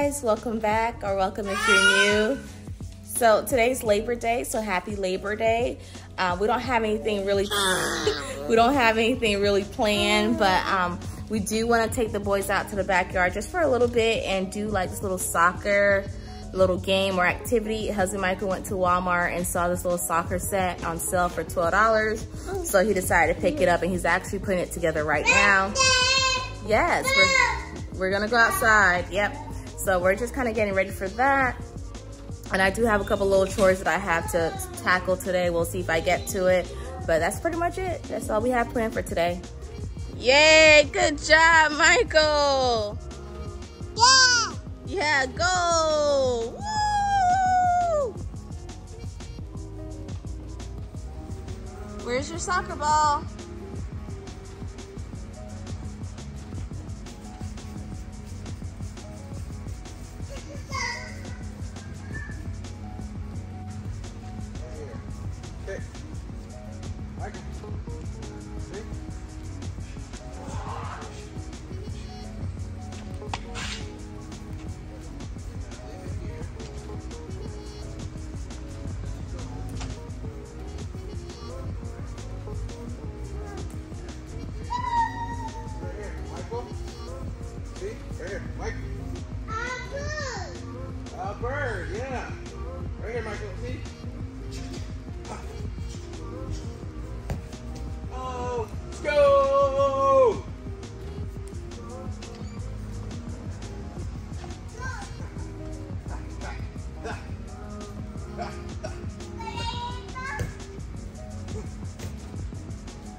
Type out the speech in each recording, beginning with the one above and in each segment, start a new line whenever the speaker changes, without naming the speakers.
guys, welcome back, or welcome if you're new. So today's Labor Day, so happy Labor Day. We don't have anything really planned, but we do want to take the boys out to the backyard just for a little bit and do like this little soccer little game or activity. Husband Michael went to Walmart and saw this little soccer set on sale for $12. So he decided to pick it up, and he's actually putting it together right now. Yes, we're gonna go outside. Yep. So we're just kind of getting ready for that. And I do have a couple little chores that I have to tackle today. We'll see if I get to it. But that's pretty much it. That's all we have planned for today. Yay, good job, Michael.
Yeah.
Yeah, go. Woo! Where's your soccer ball?
Okay. Michael. See? Right here, Mike. A bird, yeah. Right here, Michael. See? Oh, let's go!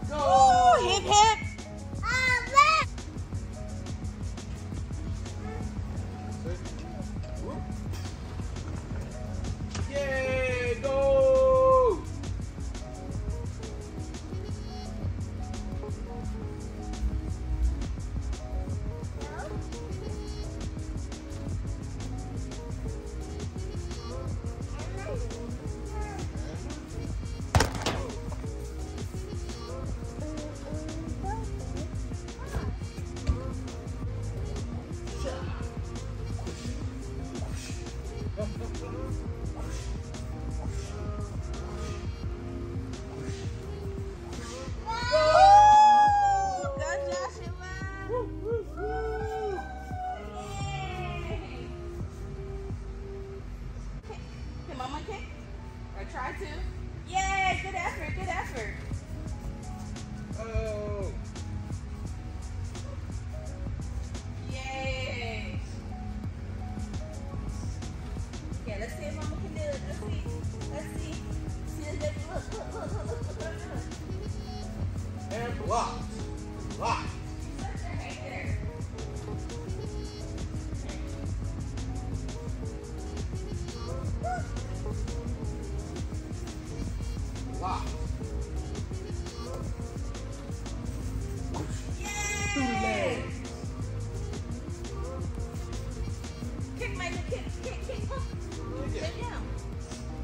Go!
Hip hip.
Yay, go!
Mama kick? Or try to? Yay! Good effort, good effort.
Oh!
Yay! Okay, let's see if Mama can do it. Let's see. Let's see. See this? Look.
And blocked. Blocked.
Right there.
Blocked.
Yay! Kick, Michael, kick. Sit down.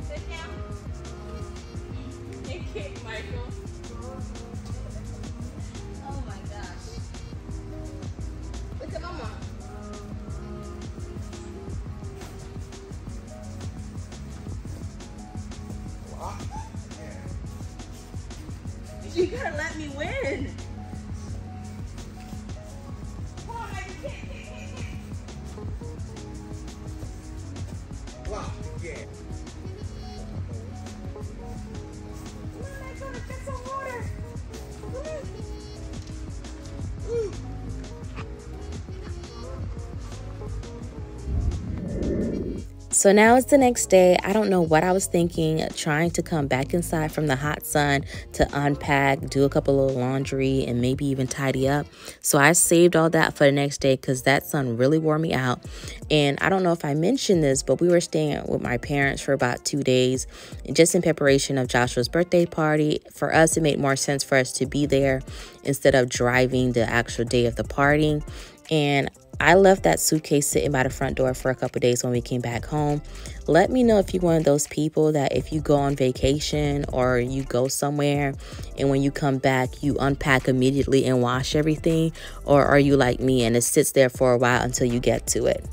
Sit down. And kick, Michael. Oh my gosh. Look at Mama.
Blocked. Yeah.
You gotta let me win. Come on, Michael, kick.
Blocked. Yeah.
Come on, Michael, let's get some water. Come on.
Woo.
So now it's the next day. I don't know what I was thinking, trying to come back inside from the hot sun to unpack, do a couple of laundry, and maybe even tidy up. So I saved all that for the next day because that sun really wore me out. And I don't know if I mentioned this, but we were staying with my parents for about 2 days, just in preparation of Joshua's birthday party. For us, it made more sense for us to be there instead of driving the actual day of the party. And I left that suitcase sitting by the front door for a couple of days when we came back home. Let me know if you're one of those people that if you go on vacation or you go somewhere and when you come back, you unpack immediately and wash everything, or are you like me and it sits there for a while until you get to it?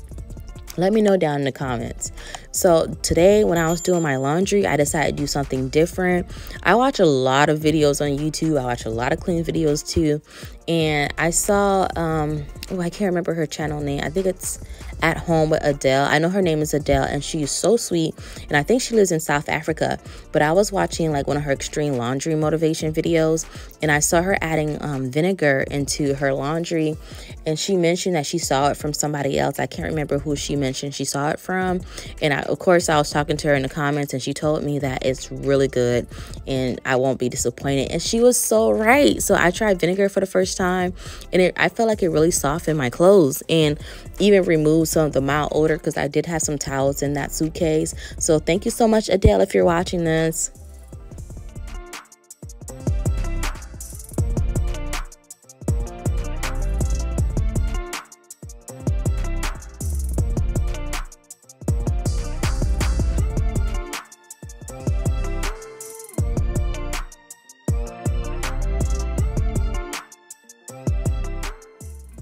Let me know down in the comments. So today when I was doing my laundry, I decided to do something different. I watch a lot of videos on YouTube. I watch a lot of clean videos too. And I saw, I can't remember her channel name. I think it's At Home with Adele. I know her name is Adele, and she's so sweet. And I think she lives in South Africa. But I was watching like one of her extreme laundry motivation videos, and I saw her adding vinegar into her laundry. And she mentioned that she saw it from somebody else. I can't remember who she mentioned she saw it from. And of course, I was talking to her in the comments, and she told me that it's really good and I won't be disappointed. And she was so right. So I tried vinegar for the first time, and I felt like it really softened my clothes and even removed some of the mild odor, because I did have some towels in that suitcase. So thank you so much, Adele, if you're watching this.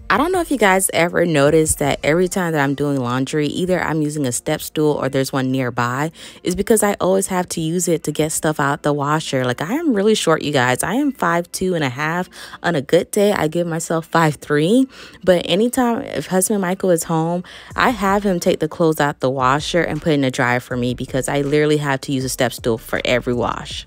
I don't know if you guys ever noticed that every time that I'm doing laundry, either I'm using a step stool or there's one nearby. It's because I always have to use it to get stuff out the washer. Like, I am really short, you guys. I am 5'2.5". On a good day, I give myself 5'3". But anytime if husband Michael is home, I have him take the clothes out the washer and put it in the dryer for me, because I literally have to use a step stool for every wash.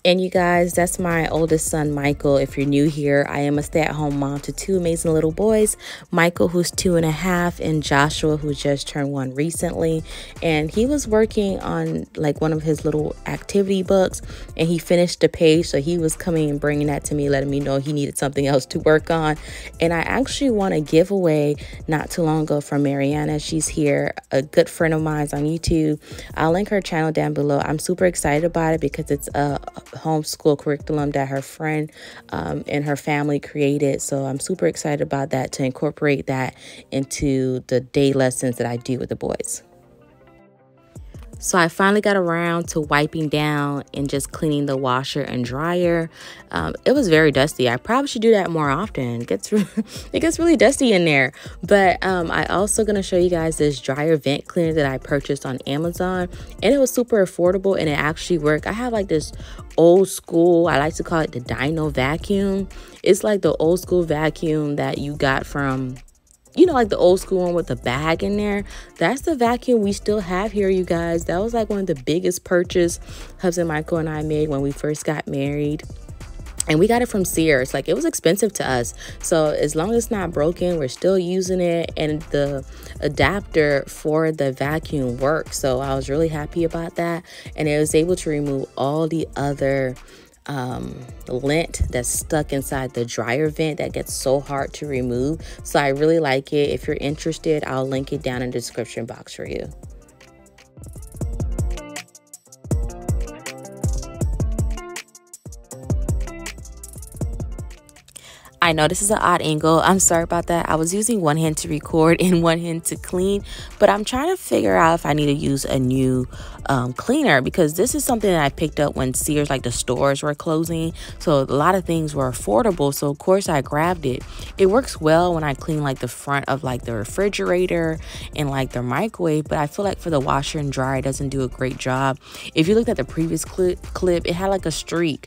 And you guys, that's my oldest son, Michael. If you're new here, I am a stay-at-home mom to two amazing little boys, Michael, who's 2.5, and Joshua, who just turned 1 recently. And he was working on like one of his little activity books, and he finished the page. So he was coming and bringing that to me, letting me know he needed something else to work on. And I actually won a giveaway not too long ago from Mariana. She's here, a good friend of mine on YouTube. I'll link her channel down below. I'm super excited about it because it's a homeschool curriculum that her friend and her family created. So I'm super excited about that, to incorporate that into the day lessons that I do with the boys. So I finally got around to wiping down and just cleaning the washer and dryer. It was very dusty. I probably should do that more often. It gets really dusty in there. But I also going to show you guys this dryer vent cleaner that I purchased on Amazon. And it was super affordable, and it actually worked. I have like this old school, I like to call it the Dino vacuum. It's like the old school vacuum that you got from, you know, like the old school one with the bag in there. That's the vacuum we still have here, you guys. That was like one of the biggest purchases husband Michael and I made when we first got married. And we got it from Sears. Like, it was expensive to us. So as long as it's not broken, we're still using it. And the adapter for the vacuum works. So I was really happy about that. And it was able to remove all the other lint that's stuck inside the dryer vent that gets so hard to remove. So I really like it. If you're interested, I'll link it down in the description box for you. I know this is an odd angle. I'm sorry about that. I was using one hand to record and one hand to clean, but I'm trying to figure out if I need to use a new cleaner, because this is something that I picked up when Sears, like the stores were closing. So a lot of things were affordable. So of course I grabbed it. It works well when I clean like the front of like the refrigerator and like the microwave, but I feel like for the washer and dryer, it doesn't do a great job. If you looked at the previous clip, it had like a streak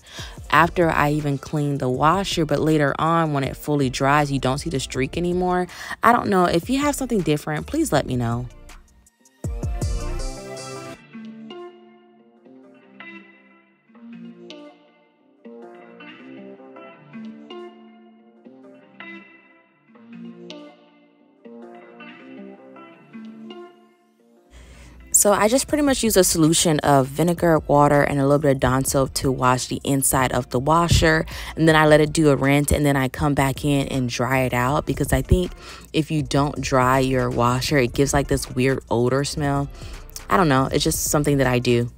after I even cleaned the washer, but later on when it fully dries, you don't see the streak anymore. I don't know. If you have something different, please let me know. So I just pretty much use a solution of vinegar, water, and a little bit of Dawn soap to wash the inside of the washer. And then I let it do a rinse, and then I come back in and dry it out, because I think if you don't dry your washer, it gives like this weird odor smell. I don't know. It's just something that I do.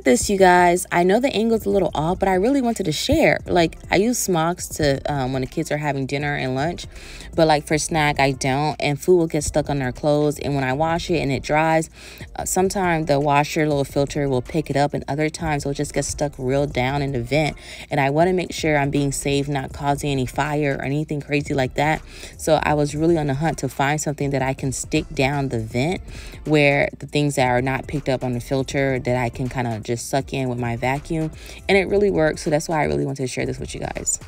this, you guys. I know the angle's a little off, but I really wanted to share. Like, I use smocks to when the kids are having dinner and lunch, but like for snack, I don't. And food will get stuck on their clothes. And when I wash it and it dries, sometimes the washer little filter will pick it up, and other times it'll just get stuck real down in the vent. And I want to make sure I'm being safe, not causing any fire or anything crazy like that. So I was really on the hunt to find something that I can stick down the vent, where the things that are not picked up on the filter that I can kind of just suck in with my vacuum, and it really works. So that's why I really wanted to share this with you guys.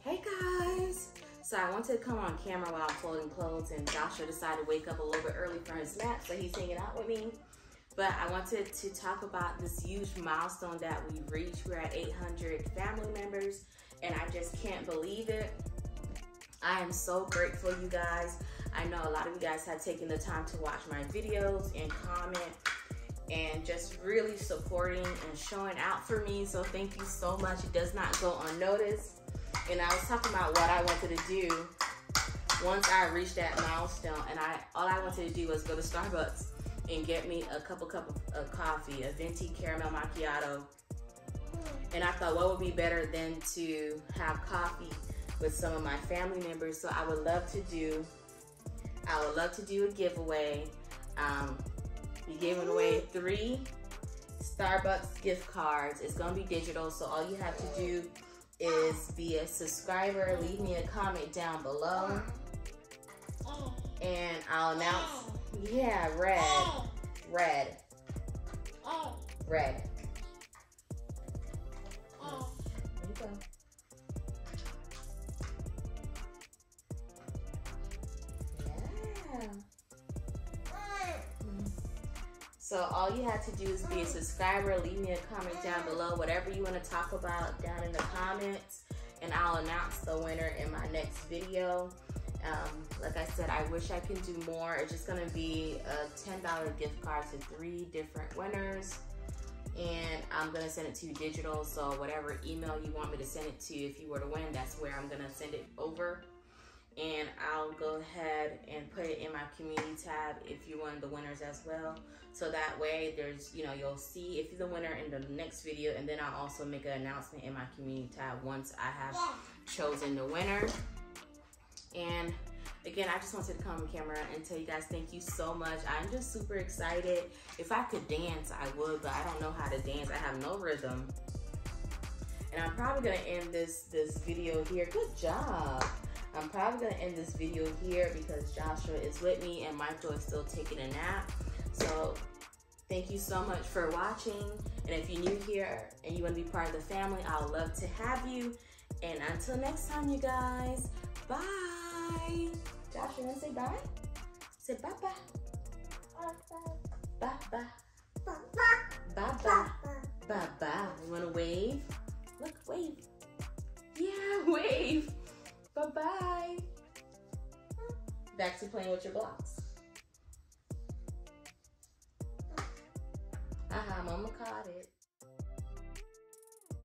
Hey guys! So I wanted to come on camera while I'm folding clothes, and Joshua decided to wake up a little bit early for his nap, so he's hanging out with me. But I wanted to talk about this huge milestone that we reached. We're at 800 family members, and I just can't believe it. I am so grateful, you guys. I know a lot of you guys have taken the time to watch my videos and comment and just really supporting and showing out for me. So thank you so much. It does not go unnoticed. And I was talking about what I wanted to do once I reached that milestone, and all I wanted to do was go to Starbucks and get me a cup of coffee, a venti caramel macchiato. And I thought, what would be better than to have coffee with some of my family members? So I would love to do a giveaway. We're giving away 3 Starbucks gift cards. It's gonna be digital, so all you have to do is be a subscriber, leave me a comment down below, and I'll announce, yeah, red. There you go. Yeah. So all you have to do is be a subscriber, leave me a comment down below, whatever you want to talk about down in the comments, and I'll announce the winner in my next video. Like I said, I wish I can do more. It's just gonna be a $10 gift card to 3 different winners, and I'm gonna send it to you digital. So whatever email you want me to send it to, if you were to win, that's where I'm gonna send it over. And I'll go ahead and put it in my community tab if you're one of the winners as well. So that way there's, you'll see if you're the winner in the next video, and then I'll also make an announcement in my community tab once I have chosen the winner. And again, I just wanted to come on camera and tell you guys thank you so much. I'm just super excited. If I could dance, I would, but I don't know how to dance. I have no rhythm. And I'm probably gonna end this video here. Good job. I'm probably gonna end this video here because Joshua is with me and Michael is still taking a nap. So thank you so much for watching. And if you're new here and you wanna be part of the family, I would love to have you. And until next time, you guys, bye. Joshua, you wanna say bye? Say bye-bye. Bye-bye. Bye-bye. Bye-bye. You wanna wave? Look, wave. Yeah, wave. Bye-bye. Back to playing with your blocks.